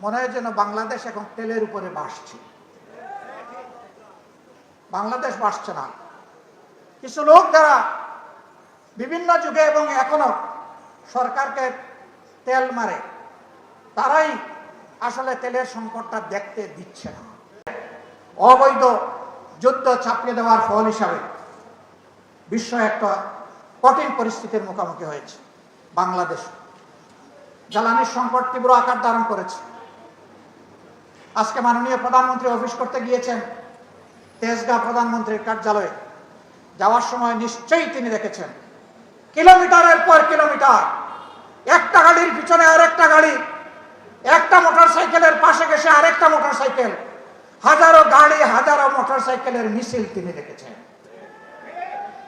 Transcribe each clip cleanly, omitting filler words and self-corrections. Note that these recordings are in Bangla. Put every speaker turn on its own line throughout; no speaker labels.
মনে হয় যেন বাংলাদেশ এখন তেলের উপরে ভাসছে। বাংলাদেশ ভাসছে না। কিছু লোক যারা বিভিন্ন যুগে এবং এখনো সরকারকে তেল মারে, তারাই আসলে তেলের সংকটটা দেখতে দিচ্ছে না। অবৈধ যুদ্ধ চাপিয়ে দেওয়ার ফল হিসাবে বিশ্ব একটা কঠিন পরিস্থিতির মুখোমুখি হয়েছে। বাংলাদেশ জ্বালানির সংকট তীব্র আকার ধারণ করেছে। আজকে মাননীয় প্রধানমন্ত্রী অফিস করতে গিয়েছেন তেজগাঁ প্রধানমন্ত্রীর কার্যালয়ে। যাওয়ার সময় নিশ্চয়ই তিনি দেখেছেন কিলোমিটারের পর কিলোমিটার একটা গাড়ির পিছনে আরেকটা গাড়ি, একটা মোটরসাইকেলের পাশে গেছে আরেকটা মোটরসাইকেল, হাজারো গাড়ি হাজারো মোটরসাইকেলের মিছিল তিনি দেখেছেন।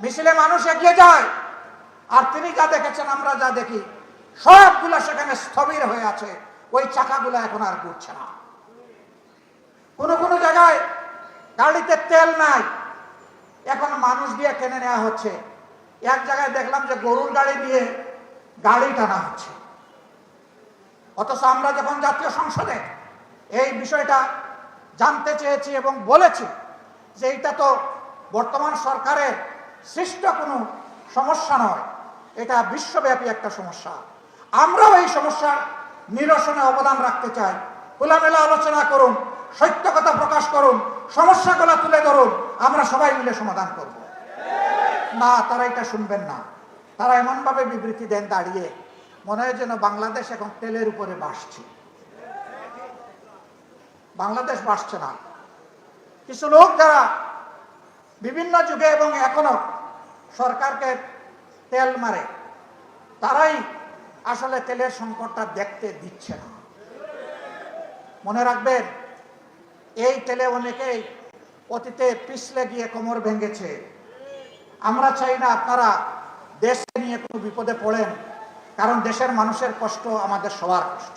মিছিলে মানুষ এগিয়ে যায়, আর তিনি যা দেখেছেন আমরা যা দেখি সবগুলো সেখানে স্থবির হয়ে আছে। ওই চাকাগুলো এখন আর ঘুরছে না। কোন কোন জায়গায় গাড়িতে তেল নাই, এখন মানুষ দিয়ে টেনে নেওয়া হচ্ছে। এক জায়গায় দেখলাম যে গরুর গাড়ি দিয়ে গাড়ি টানা হচ্ছে। অথচ আমরা যখন জাতীয় সংসদে এই বিষয়টা জানতে চেয়েছি এবং বলেছি যে এটা তো বর্তমান সরকারের সৃষ্ট কোনো সমস্যা নয়, এটা বিশ্বব্যাপী একটা সমস্যা। আমরাও এই সমস্যার নিরসনে অবদান রাখতে চাই। খোলামেলা আলোচনা করুন, সত্য কথা প্রকাশ করুন, সমস্যাগুলো তুলে ধরুন, আমরা সবাই মিলে সমাধান করব। না, তারা এটা শুনবেন না। তারা এমনভাবে বিবৃতি দেন দাঁড়িয়ে মনে হয় যেন বাংলাদেশ এখন তেলের উপরে ভাসছে। বাংলাদেশ ভাসছে না। কিছু লোক যারা বিভিন্ন যুগে এবং এখনো সরকারকে তেল মারে, তারাই আসলে তেলের সংকটটা দেখতে দিচ্ছে না। মনে রাখবেন, এই তেলে অনেকেই অতীতে পিছলে গিয়ে কোমর ভেঙেছে। আমরা চাই না আপনারা দেশকে নিয়ে কোনো বিপদে পড়েন, কারণ দেশের মানুষের কষ্ট আমাদের সবার কষ্ট।